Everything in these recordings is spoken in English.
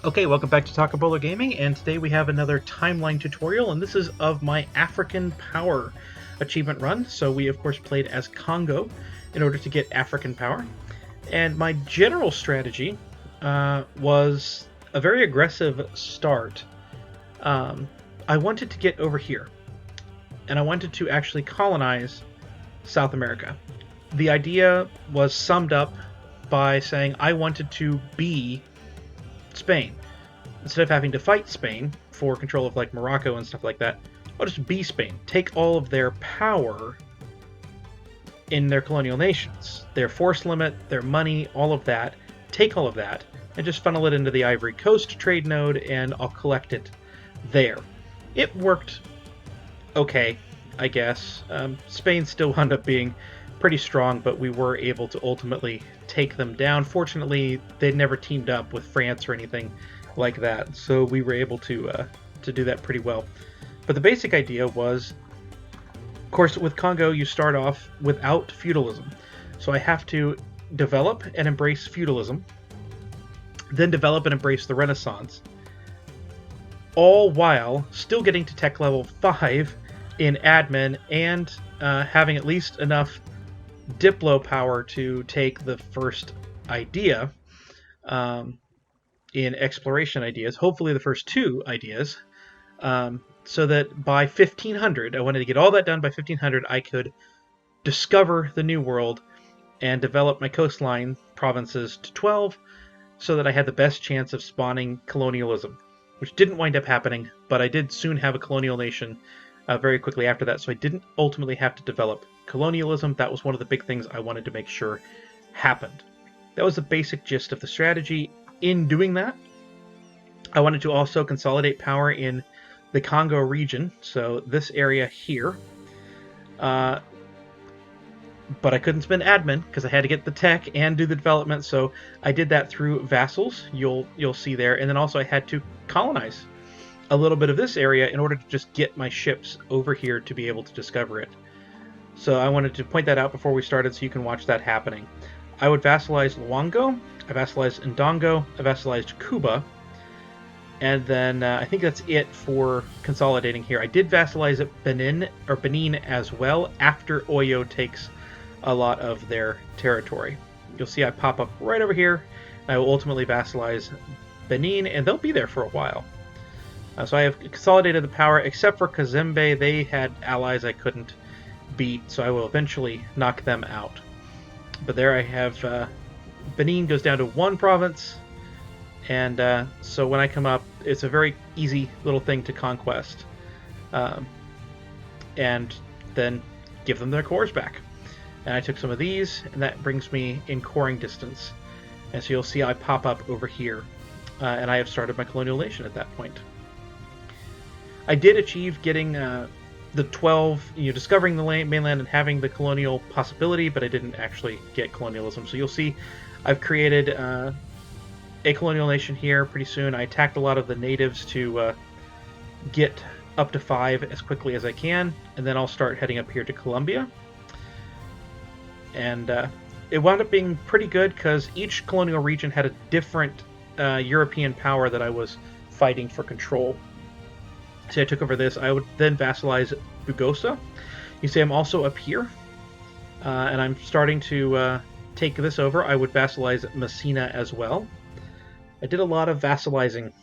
Okay, welcome back to Thic Borders Gaming, and today we have another timeline tutorial, and this is of my African Power achievement run. So we of course played as Congo in order to get African Power, and my general strategy was a very aggressive start. I wanted to get over here, and I wanted to actually colonize South America. The idea was summed up by saying I wanted to be Spain. Instead of having to fight Spain for control of like Morocco and stuff like that, I'll just be Spain. Take all of their power in their colonial nations, their force limit, their money, all of that. Take all of that and just funnel it into the Ivory Coast trade node, and I'll collect it there. It worked okay, I guess. Spain still wound up being pretty strong, but we were able to ultimately take them down. Fortunately, they never teamed up with France or anything like that, so we were able to do that pretty well. But the basic idea was, of course, with Congo, you start off without feudalism. So I have to develop and embrace feudalism, then develop and embrace the Renaissance, all while still getting to tech level 5 in admin and having at least enough Diplo power to take the first idea in exploration ideas, hopefully the first two ideas, so that by 1500, I wanted to get all that done by 1500, I could discover the New World and develop my coastline provinces to 12 so that I had the best chance of spawning colonialism, which didn't wind up happening, but I did soon have a colonial nation very quickly after that, so I didn't ultimately have to develop colonialism. That was one of the big things I wanted to make sure happened. That was the basic gist of the strategy. In doing that, I wanted to also consolidate power in the Congo region, so this area here. But I couldn't spend admin because I had to get the tech and do the development, so I did that through vassals, you'll see there, and then also I had to colonize a little bit of this area in order to just get my ships over here to be able to discover it. So I wanted to point that out before we started so you can watch that happening. I would vassalize Luango, I vassalized Ndongo, I vassalized Cuba, and then I think that's it for consolidating here. I did vassalize Benin as well after Oyo takes a lot of their territory. You'll see I pop up right over here, and I will ultimately vassalize Benin, and they'll be there for a while. So I have consolidated the power, except for Kazembe. They had allies I couldn't beat, so I will eventually knock them out. But there I have Benin goes down to one province, and so when I come up, it's a very easy little thing to conquest, and then give them their cores back. And I took some of these, and that brings me in coring distance. And so you'll see I pop up over here, and I have started my colonial nation at that point. I did achieve getting the 12, discovering the mainland and having the colonial possibility, but I didn't actually get colonialism. So you'll see I've created a colonial nation here pretty soon. I attacked a lot of the natives to get up to 5 as quickly as I can, and then I'll start heading up here to Colombia. And it wound up being pretty good because each colonial region had a different European power that I was fighting for control. So I took over this. I would then vassalize Bugosa. You see I'm also up here, and I'm starting to take this over. I would vassalize Messina as well. I did a lot of vassalizing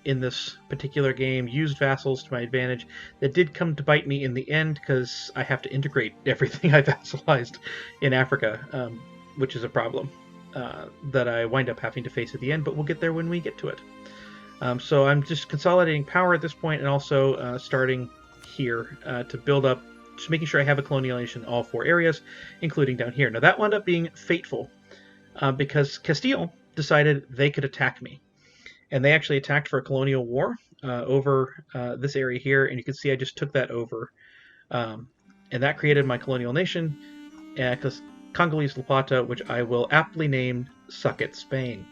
in this particular game, used vassals to my advantage. That did come to bite me in the end because I have to integrate everything I vassalized in Africa, which is a problem that I wind up having to face at the end, but we'll get there when we get to it. So I'm just consolidating power at this point, and also starting here to build up, just making sure I have a colonial nation in all 4 areas, including down here. Now that wound up being fateful because Castile decided they could attack me. And they actually attacked for a colonial war over this area here, and you can see I just took that over. And that created my colonial nation, Congolese La Plata, which I will aptly name Suck It Spain.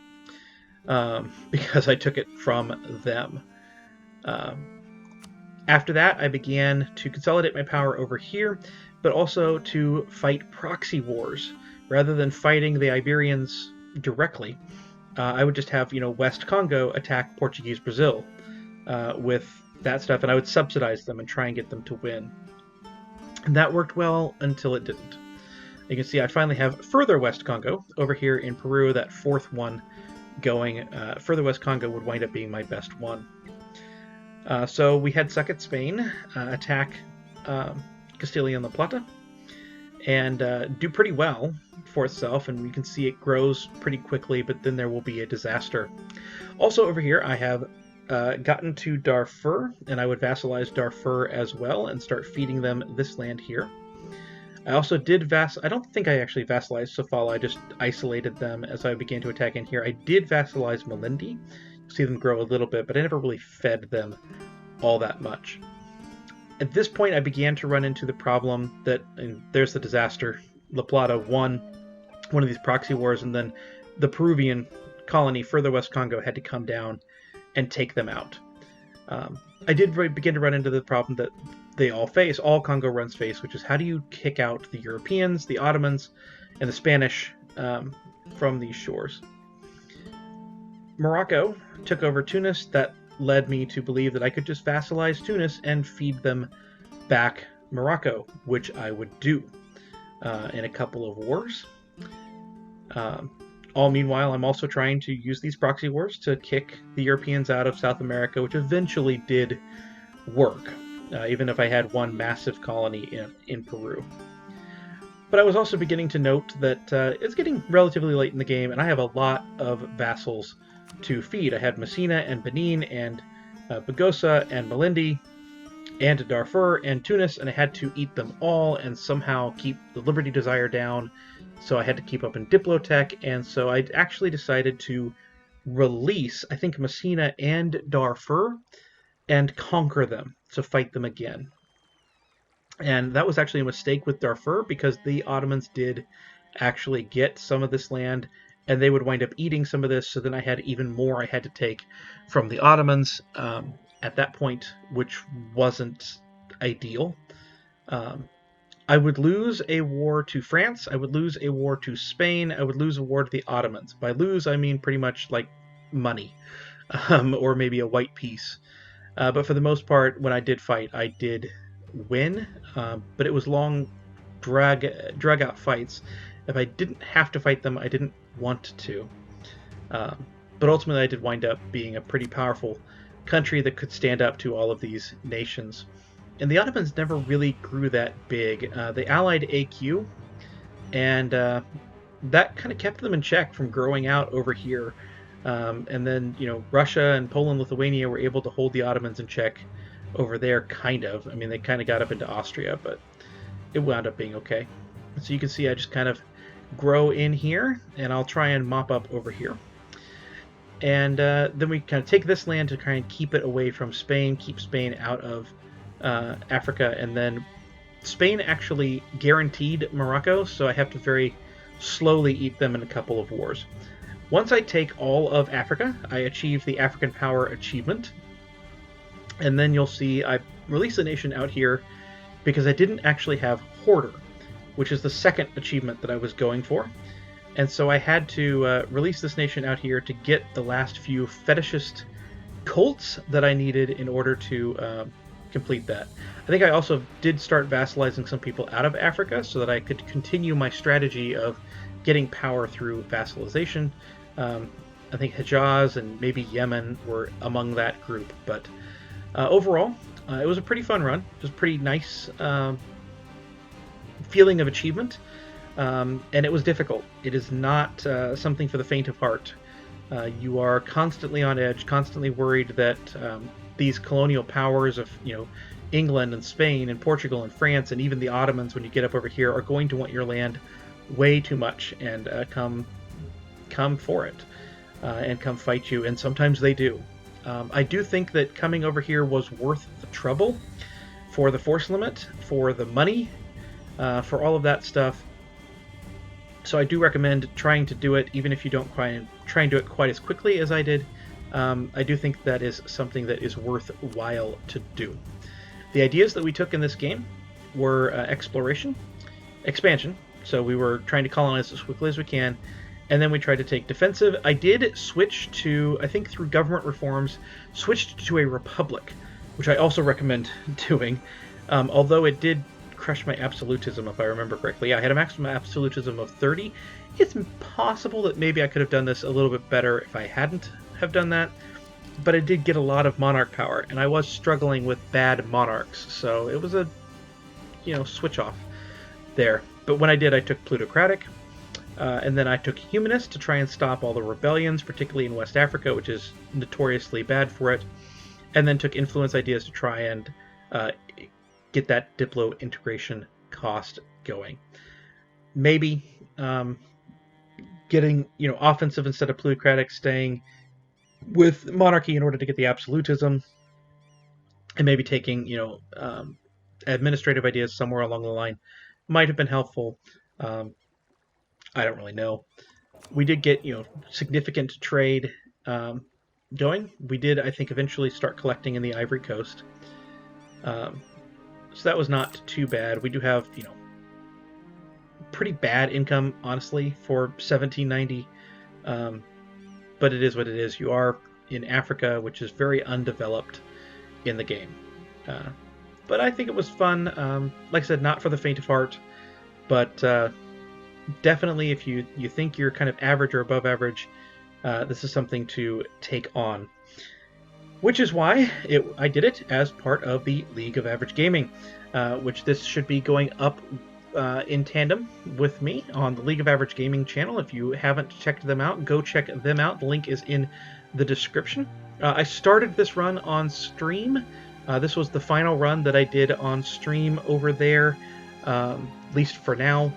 Because I took it from them. After that, I began to consolidate my power over here, but also to fight proxy wars. Rather than fighting the Iberians directly, I would just have, West Congo attack Portuguese Brazil with that stuff, and I would subsidize them and try and get them to win. And that worked well until it didn't. You can see I finally have further West Congo over here in Peru, that fourth one going. Further West Congo would wind up being my best one. So we had Succot Spain attack Castilla and La Plata and do pretty well for itself, and you can see it grows pretty quickly, but then there will be a disaster. Also over here I have gotten to Darfur, and I would vassalize Darfur as well and start feeding them this land here. I also did I don't think I actually vassalized Sofala, I just isolated them as I began to attack in here. I did vassalize Malindi, see them grow a little bit, but I never really fed them all that much. At this point I began to run into the problem that, and there's the disaster, La Plata won one of these proxy wars, and then the Peruvian colony further West Congo had to come down and take them out. I did begin to run into the problem that all Congo runs face, which is how do you kick out the Europeans, the Ottomans, and the Spanish from these shores. Morocco took over Tunis. That led me to believe that I could just vassalize Tunis and feed them back Morocco, which I would do in a couple of wars. All meanwhile, I'm also trying to use these proxy wars to kick the Europeans out of South America, which eventually did work, even if I had one massive colony in Peru. But I was also beginning to note that it's getting relatively late in the game, and I have a lot of vassals to feed. I had Messina and Benin and Bagosa and Malindi and Darfur and Tunis, and I had to eat them all and somehow keep the Liberty Desire down. So I had to keep up in Diplotech, and so I actually decided to release, I think, Messina and Darfur and conquer them, to fight them again. And that was actually a mistake with Darfur, because the Ottomans did actually get some of this land, and they would wind up eating some of this, so then I had even more I had to take from the Ottomans at that point, which wasn't ideal. I would lose a war to France, I would lose a war to Spain, I would lose a war to the Ottomans. By lose, I mean pretty much like money, or maybe a white piece. But for the most part, when I did fight, I did win, but it was long, drag-out fights. If I didn't have to fight them, I didn't want to. But ultimately, I did wind up being a pretty powerful country that could stand up to all of these nations. And the Ottomans never really grew that big. They allied AQ, and that kind of kept them in check from growing out over here. And then, Russia and Poland, Lithuania were able to hold the Ottomans in check over there, kind of. I mean, they kind of got up into Austria, but it wound up being okay. So you can see I just kind of grow in here, and I'll try and mop up over here. And then we kind of take this land to kind of keep it away from Spain, keep Spain out of Africa, and then Spain actually guaranteed Morocco, so I have to very slowly eat them in a couple of wars. Once I take all of Africa, I achieve the African Power Achievement, and then you'll see I release a nation out here because I didn't actually have Hoarder, which is the second achievement that I was going for. And so I had to release this nation out here to get the last few fetishist cults that I needed in order to complete that. I think I also did start vassalizing some people out of Africa so that I could continue my strategy of getting power through vassalization. I think Hejaz and maybe Yemen were among that group. But overall, it was a pretty fun run. It was a pretty nice feeling of achievement. And it was difficult. It is not something for the faint of heart. You are constantly on edge, constantly worried that these colonial powers of England and Spain and Portugal and France and even the Ottomans, when you get up over here, are going to want your land way too much and come for it and come fight you. And sometimes they do. I do think that coming over here was worth the trouble for the force limit, for the money, for all of that stuff. So I do recommend trying to do it, even if you don't try and do it quite as quickly as I did. I do think that is something that is worthwhile to do. The ideas that we took in this game were exploration, expansion, so we were trying to colonize as quickly as we can, and then we tried to take defensive. I did switch to, I think through government reforms, switched to a republic, which I also recommend doing, although it did crush my absolutism, if I remember correctly. Yeah, I had a maximum absolutism of 30. It's possible that maybe I could have done this a little bit better if I hadn't have done that, but I did get a lot of monarch power, and I was struggling with bad monarchs, so it was a, switch off there. But when I did, I took plutocratic, and then I took humanist to try and stop all the rebellions, particularly in West Africa, which is notoriously bad for it, and then took influence ideas to try and get that Diplo integration cost going. Maybe getting offensive instead of plutocratic, staying with monarchy in order to get the absolutism, and maybe taking administrative ideas somewhere along the line might have been helpful. I don't really know. We did get significant trade going. We did, I think, eventually start collecting in the Ivory Coast. So that was not too bad. We do have pretty bad income, honestly, for 1790. But it is what it is. You are in Africa, which is very undeveloped in the game. But I think it was fun. Like I said, not for the faint of heart, but definitely if you think you're kind of average or above average, this is something to take on. Which is why I did it as part of the League of Average Gaming, which this should be going up in tandem with me on the League of Average Gaming channel. If you haven't checked them out, go check them out. The link is in the description. I started this run on stream. This was the final run that I did on stream over there, at least for now.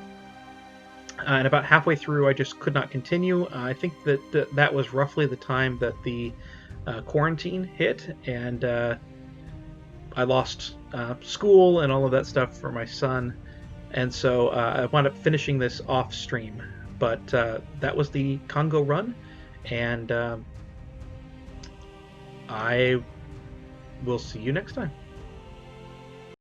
And about halfway through, I just could not continue. I think that was roughly the time that the quarantine hit, and I lost school and all of that stuff for my son. And so I wound up finishing this off stream. But that was the Congo run, and I will see you next time.